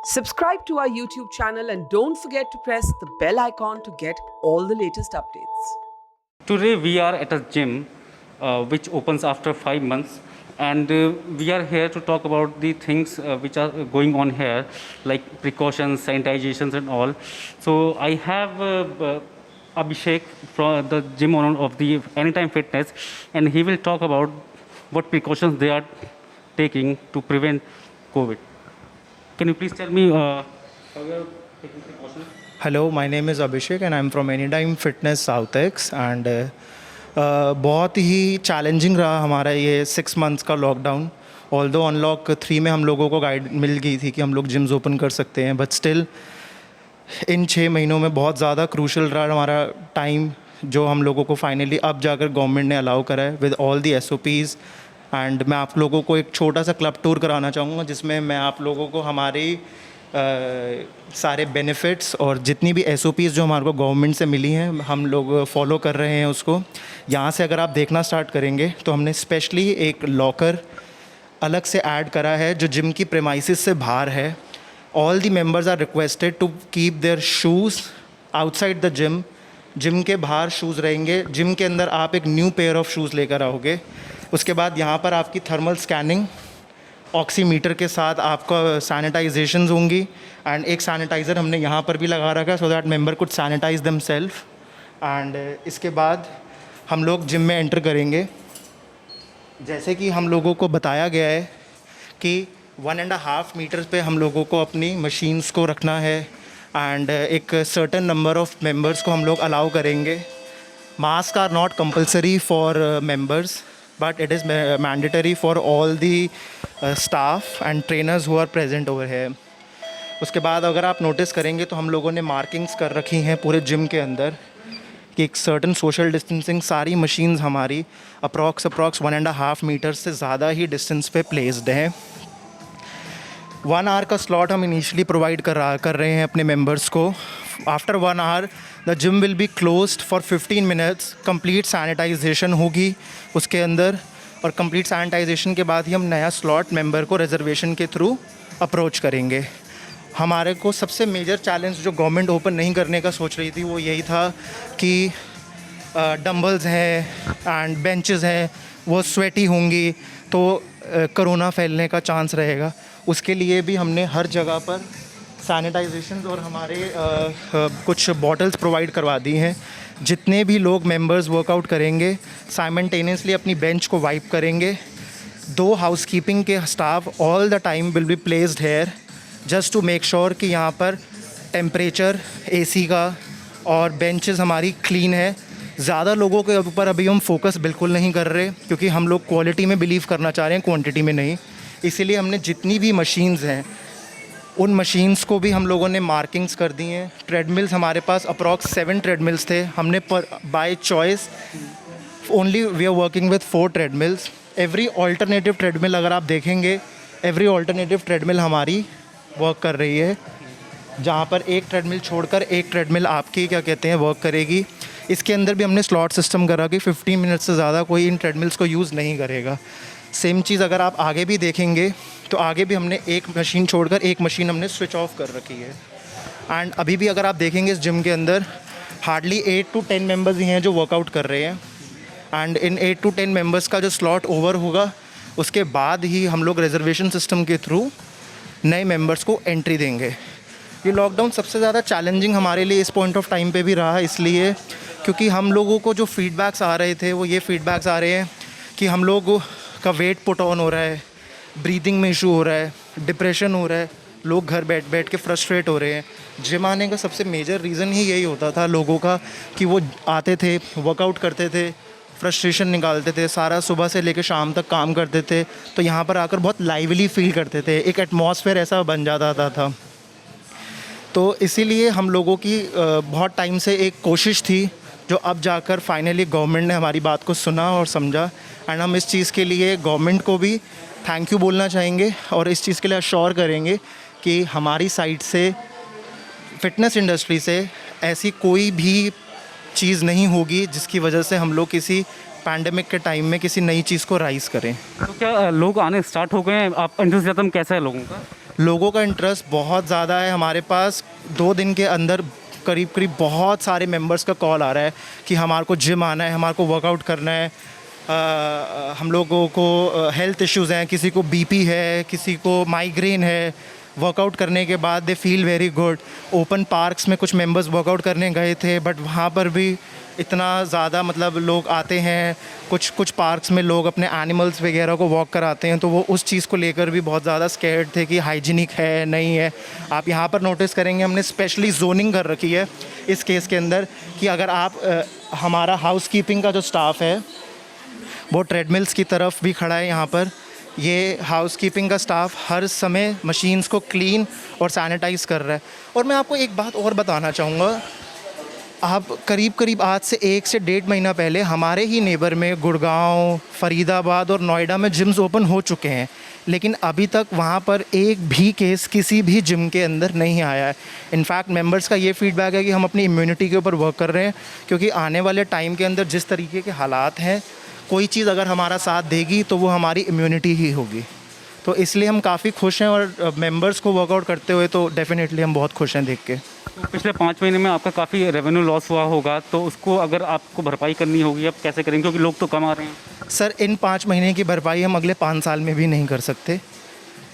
Subscribe to our YouTube channel and don't forget to press the bell icon to get all the latest updates. Today we are at a gym which opens after 5 months, and we are here to talk about the things which are going on here, like precautions, sanitizations and all. So I have Abhishek from the gym owner of the Anytime Fitness, and he will talk about what precautions they are taking to prevent COVID. Can you please tell me how you are taking precautions? Hello my name is Abhishek and I am from anytime fitness south x and बहुत ही challenging रहा हमारा ये 6 months का lockdown. Although unlock 3 में हम लोगों को guide मिल गई थी कि हम लोग जिम्स ओपन कर सकते हैं, बट स्टिल इन 6 महीनों में बहुत ज़्यादा क्रूशल रहा हमारा टाइम, जो हम लोगों को फाइनली अब जाकर गवर्नमेंट ने अलाउ करा है with all the SOPs। And मैं आप लोगों को एक छोटा सा क्लब टूर कराना चाहूँगा जिसमें मैं आप लोगों को हमारी सारे बेनिफिट्स और जितनी भी SOPs जो हमारे को गवर्नमेंट से मिली हैं हम लोग फॉलो कर रहे हैं उसको। यहाँ से अगर आप देखना स्टार्ट करेंगे तो हमने स्पेशली एक लॉकर अलग से ऐड करा है जो जिम की प्रेमाइसिस से बाहर है। All the members are requested to keep their shoes outside the gym. Gym के बाहर शूज़ रहेंगे, जिम के अंदर आप एक न्यू पेयर ऑफ शूज़ लेकर आओगे। उसके बाद यहाँ पर आपकी थर्मल स्कैनिंग ऑक्सीमीटर के साथ आपका सैनिटाइजेशंस होंगी, एंड एक सैनिटाइज़र हमने यहाँ पर भी लगा रखा है so that member could sanitise them self. And इसके बाद हम लोग जिम में एंटर करेंगे। जैसे कि हम लोगों को बताया गया है कि 1.5 मीटर पे हम लोगों को अपनी मशीन्स को रखना है, एंड एक सर्टेन नंबर ऑफ मेंबर्स को हम लोग अलाउ करेंगे। Mask are not compulsory for members but it is mandatory for all the staff and trainers who are present over here। उसके बाद अगर आप नोटिस करेंगे तो हम लोगों ने मार्किंग्स कर रखी हैं पूरे जिम के अंदर कि एक सर्टन सोशल डिस्टेंसिंग, सारी मशीन्स हमारी अप्रॉक्स 1.5 मीटर से ज़्यादा ही डिस्टेंस पे प्लेस्ड हैं। 1 आवर का स्लॉट हम इनिशियली प्रोवाइड कर रहे हैं अपने मेंबर्स को। After 1 hour the gym will be closed for 15 minutes. Complete sanitisation होगी उसके अंदर, और कंप्लीट सैनिटाइजेशन के बाद ही हम नया स्लॉट मेंबर को रिजर्वेशन के थ्रू अप्रोच करेंगे। हमारे को सबसे मेजर चैलेंज जो गवर्नमेंट ओपन नहीं करने का सोच रही थी वो यही था कि डंबल्स हैं एंड बेंचेस हैं वो स्वेटी होंगी तो कोरोना फैलने का चांस रहेगा। उसके लिए भी हमने हर जगह पर सैनिटाइजेशन और हमारे कुछ बॉटल्स प्रोवाइड करवा दी हैं। जितने भी लोग मेंबर्स वर्कआउट करेंगे साइमल्टेनियसली अपनी बेंच को वाइप करेंगे। 2 हाउसकीपिंग के staff all the time will be placed here just to make sure कि यहाँ पर टेम्परेचर AC का और बेंचेस हमारी क्लीन है। ज़्यादा लोगों के ऊपर अभी हम फोकस बिल्कुल नहीं कर रहे क्योंकि हम लोग क्वालिटी में बिलीव करना चाह रहे हैं, क्वांटिटी में नहीं। इसीलिए हमने जितनी भी मशीन्स हैं उन मशीन्स को भी हम लोगों ने मार्किंग्स कर दी हैं। ट्रेडमिल्स हमारे पास अप्रॉक्स 7 ट्रेडमिल्स थे, हमने by choice only we are working with 4 treadmills. Every alternative treadmill अगर आप देखेंगे, एवरी ऑल्टरनेटिव ट्रेडमिल हमारी वर्क कर रही है, जहाँ पर एक ट्रेडमिल छोड़कर एक ट्रेडमिल आपकी वर्क करेगी। इसके अंदर भी हमने स्लॉट सिस्टम करा कि 15 मिनट से ज़्यादा कोई इन ट्रेडमिल्स को यूज़ नहीं करेगा। सेम चीज़ अगर आप आगे भी देखेंगे तो आगे भी हमने एक मशीन छोड़कर एक मशीन हमने स्विच ऑफ कर रखी है। एंड अभी भी अगर आप देखेंगे इस जिम के अंदर हार्डली 8 to 10 मेंबर्स ही हैं जो वर्कआउट कर रहे हैं। एंड इन 8 to 10 मेंबर्स का जो स्लॉट ओवर होगा उसके बाद ही हम लोग रिजर्वेशन सिस्टम के थ्रू नए मेंबर्स को एंट्री देंगे। ये लॉकडाउन सबसे ज़्यादा चैलेंजिंग हमारे लिए इस पॉइंट ऑफ टाइम पे भी रहा, इसलिए क्योंकि हम लोगों को जो फीडबैक्स आ रहे थे वो ये फीडबैक्स आ रहे हैं कि हम लोग का वेट पुट ऑन हो रहा है, ब्रीदिंग में इशू हो रहा है, डिप्रेशन हो रहा है, लोग घर बैठ के फ्रस्ट्रेट हो रहे हैं। जिम आने का सबसे मेजर रीज़न ही यही होता था लोगों का कि वो आते थे, वर्कआउट करते थे, फ्रस्ट्रेशन निकालते थे, सारा सुबह से लेकर शाम तक काम करते थे, तो यहाँ पर आकर बहुत लाइवली फील करते थे, एक एटमॉस्फेयर ऐसा बन जाता था। तो इसीलिए हम लोगों की बहुत टाइम से एक कोशिश थी जो अब जाकर फाइनली गवर्नमेंट ने हमारी बात को सुना और समझा। एंड हम इस चीज़ के लिए गवर्नमेंट को भी थैंक यू बोलना चाहेंगे और इस चीज़ के लिए अश्योर करेंगे कि हमारी साइड से फ़िटनेस इंडस्ट्री से ऐसी कोई भी चीज़ नहीं होगी जिसकी वजह से हम लोग किसी पैंडेमिक के टाइम में किसी नई चीज़ को राइज़ करें। तो क्या लोग आने स्टार्ट हो गए हैं? आप एंथुसियाज्म कैसा है लोगों का? लोगों का इंटरेस्ट बहुत ज़्यादा है हमारे पास। 2 दिन के अंदर करीब करीब बहुत सारे मेंबर्स का कॉल आ रहा है कि हमारे को जिम आना है, हमारे को वर्कआउट करना है। हम लोगों को हेल्थ इश्यूज़ हैं, किसी को बीपी है, किसी को माइग्रेन है। वर्कआउट करने के बाद they feel very good. Open parks में कुछ मेंबर्स वर्कआउट करने गए थे, बट वहाँ पर भी इतना ज़्यादा मतलब लोग आते हैं। कुछ पार्क्स में लोग अपने एनिमल्स वगैरह को वॉक कराते हैं, तो वो उस चीज़ को लेकर भी बहुत ज़्यादा स्कैर्ड थे कि हाइजीनिक है नहीं है। आप यहाँ पर नोटिस करेंगे हमने स्पेशली जोनिंग कर रखी है इस केस के अंदर कि अगर आप हमारा हाउस कीपिंग का जो स्टाफ है वो ट्रेडमिल्स की तरफ भी खड़ा है यहाँ पर। ये हाउस कीपिंग का स्टाफ हर समय मशीन्स को क्लीन और सैनिटाइज़ कर रहा है। और मैं आपको एक बात और बताना चाहूँगा, आप करीब आज से 1 से 1.5 महीना पहले हमारे ही नेबर में गुड़गांव, फरीदाबाद और नोएडा में जिम्स ओपन हो चुके हैं, लेकिन अभी तक वहाँ पर एक भी केस किसी भी जिम के अंदर नहीं आया है। इनफैक्ट मेंबर्स का ये फीडबैक है कि हम अपनी इम्यूनिटी के ऊपर वर्क कर रहे हैं, क्योंकि आने वाले टाइम के अंदर जिस तरीके के हालात हैं, कोई चीज़ अगर हमारा साथ देगी तो वो हमारी इम्यूनिटी ही होगी। तो इसलिए हम काफ़ी खुश हैं और मेंबर्स को वर्कआउट करते हुए तो डेफिनेटली हम बहुत खुश हैं देख के। तो पिछले 5 महीने में आपका काफ़ी रेवेन्यू लॉस हुआ होगा, तो उसको अगर आपको भरपाई करनी होगी, आप कैसे करेंगे, क्योंकि लोग तो कम आ रहे हैं? सर, इन 5 महीने की भरपाई हम अगले 5 साल में भी नहीं कर सकते।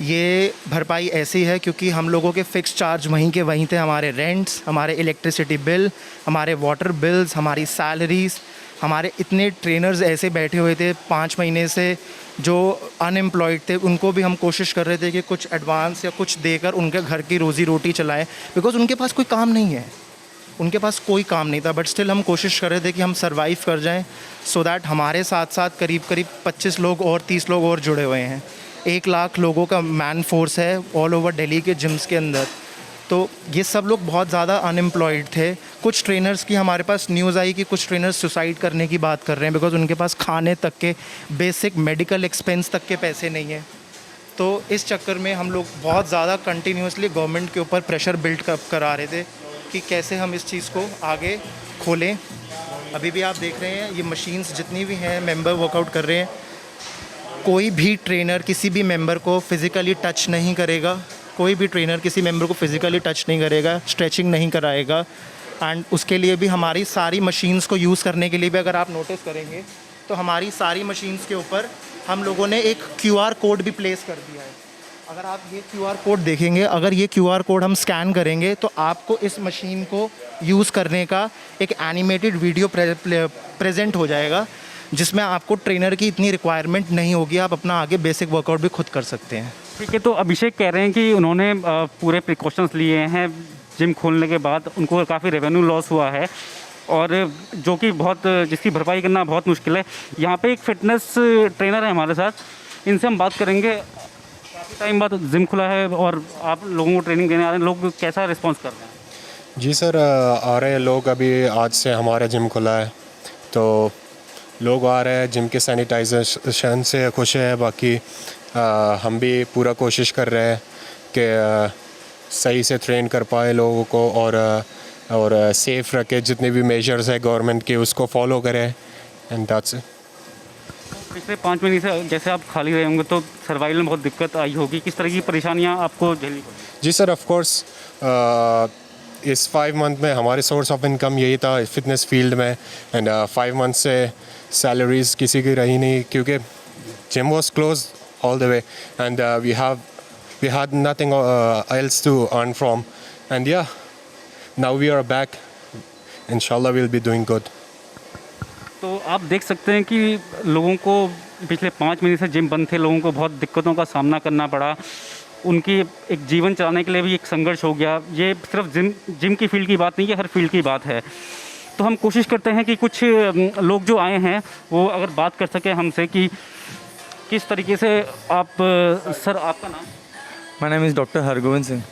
ये भरपाई ऐसी है क्योंकि हम लोगों के फ़िक्स चार्ज वहीं के वहीं थे। हमारे रेंट्स, हमारे इलेक्ट्रिसिटी बिल, हमारे वाटर बिल्स, हमारी सैलरीज़, हमारे इतने ट्रेनर्स ऐसे बैठे हुए थे 5 महीने से जो अनएम्प्लॉयड थे, उनको भी हम कोशिश कर रहे थे कि कुछ एडवांस या कुछ देकर उनके घर की रोज़ी रोटी चलाएं, बिकॉज़ उनके पास कोई काम नहीं है। उनके पास कोई काम नहीं था, बट स्टिल हम कोशिश कर रहे थे कि हम सर्वाइव कर जाएं, सो दैट हमारे साथ साथ करीब 25 लोग और 30 लोग और जुड़े हुए हैं। 1 लाख लोगों का मैन फोर्स है ऑल ओवर दिल्ली के जिम्स के अंदर। तो ये सब लोग बहुत ज़्यादा अनएम्प्लॉयड थे। कुछ ट्रेनर्स की हमारे पास न्यूज़ आई कि कुछ ट्रेनर्स सुसाइड करने की बात कर रहे हैं, बिकॉज़ उनके पास खाने तक के बेसिक मेडिकल एक्सपेंस तक के पैसे नहीं हैं। तो इस चक्कर में हम लोग बहुत ज़्यादा कंटिन्यूसली गवर्नमेंट के ऊपर प्रेशर बिल्ड करा रहे थे कि कैसे हम इस चीज़ को आगे खोलें। अभी भी आप देख रहे हैं ये मशीन्स जितनी भी हैं, मेंबर वर्कआउट कर रहे हैं। कोई भी ट्रेनर किसी भी मेंबर को फ़िज़िकली टच नहीं करेगा, कोई भी ट्रेनर किसी मेंबर को फ़िज़िकली टच नहीं करेगा, स्ट्रेचिंग नहीं कराएगा। एंड उसके लिए भी हमारी सारी मशीन्स को यूज़ करने के लिए भी अगर आप नोटिस करेंगे तो हमारी सारी मशीन्स के ऊपर हम लोगों ने एक QR कोड भी प्लेस कर दिया है। अगर आप ये QR कोड देखेंगे, अगर ये QR कोड हम स्कैन करेंगे तो आपको इस मशीन को यूज़ करने का एक एनिमेटेड वीडियो प्रेजेंट हो जाएगा, जिसमें आपको ट्रेनर की इतनी रिक्वायरमेंट नहीं होगी, आप अपना आगे बेसिक वर्कआउट भी खुद कर सकते हैं। ठीक है, तो अभिषेक कह रहे हैं कि उन्होंने पूरे प्रिकॉशंस लिए हैं। जिम खोलने के बाद उनको काफ़ी रेवेन्यू लॉस हुआ है, और जो कि जिसकी भरपाई करना बहुत मुश्किल है। यहाँ पे एक फ़िटनेस ट्रेनर है हमारे साथ, इनसे हम बात करेंगे। काफ़ी टाइम बाद जिम खुला है और आप लोगों को ट्रेनिंग देने आ रहे हैं, लोग कैसा रिस्पॉन्स कर रहे हैं? जी सर, आ रहे हैं लोग। अभी आज से हमारा जिम खुला है तो लोग आ रहे हैं। जिम के सैनिटाइजेशन से खुश है। बाकी हम भी पूरा कोशिश कर रहे हैं कि सही से ट्रेन कर पाए लोगों को, और सेफ़ रखे। जितने भी मेजर्स है गवर्नमेंट के उसको फॉलो करें, एंड दैट्स इट। पिछले 5 महीने से जैसे आप खाली रहे होंगे तो सर्वाइवल में बहुत दिक्कत आई होगी, किस तरह की परेशानियाँ आपको झेलनी पड़ी? जी सर, ऑफ कोर्स इस 5 मंथ में हमारे सोर्स ऑफ इनकम यही था फिटनेस फील्ड में। एंड 5 मंथ से सैलरीज किसी की रही नहीं, क्योंकि gym was close all the way, and we had nothing else to earn from, and yeah, now we are back. Inshallah we'll be doing good. तो आप देख सकते हैं कि लोगों को पिछले 5 महीने से जिम बंद थे, लोगों को बहुत दिक्कतों का सामना करना पड़ा। उनकी एक जीवन चलाने के लिए भी एक संघर्ष हो गया। ये सिर्फ जिम की फील्ड की बात नहीं है, हर फील्ड की बात है। तो हम कोशिश करते हैं कि कुछ लोग जो आए हैं वो अगर बात कर सकें हमसे कि किस तरीके से आप सर, आपका नाम? My name is doctor Hargovind Singh.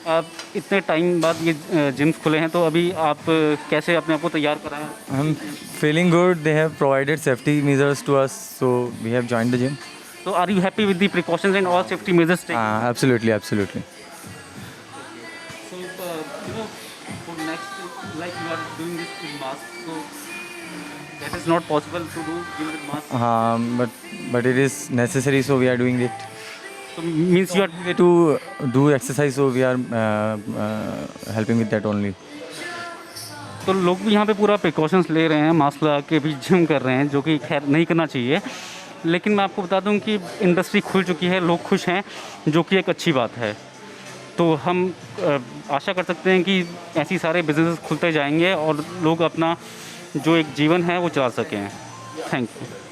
आप इतने टाइम बाद ये जिम्स खुले हैं, तो अभी आप कैसे अपने आप को तैयार कराएं? I am feeling good. They have provided safety measures to us, so we have joined the gym. So are you happy with the precautions and all safety measures taken? Absolutely, absolutely. So for next, like you are doing this with mask, so that is not possible to do with mask. But it is necessary, so we are doing it. So means you are Way to do exercise, so we are helping with that only. तो लोग भी यहाँ पे पूरा precautions ले रहे हैं, mask लगा के भी जिम कर रहे हैं, जो कि खैर नहीं करना चाहिए। लेकिन मैं आपको बता दूँ कि इंडस्ट्री खुल चुकी है, लोग खुश हैं, जो कि एक अच्छी बात है। तो हम आशा कर सकते हैं कि ऐसी सारे बिजनेस खुलते जाएंगे और लोग अपना जो एक जीवन है वो चला सकें। Thank you.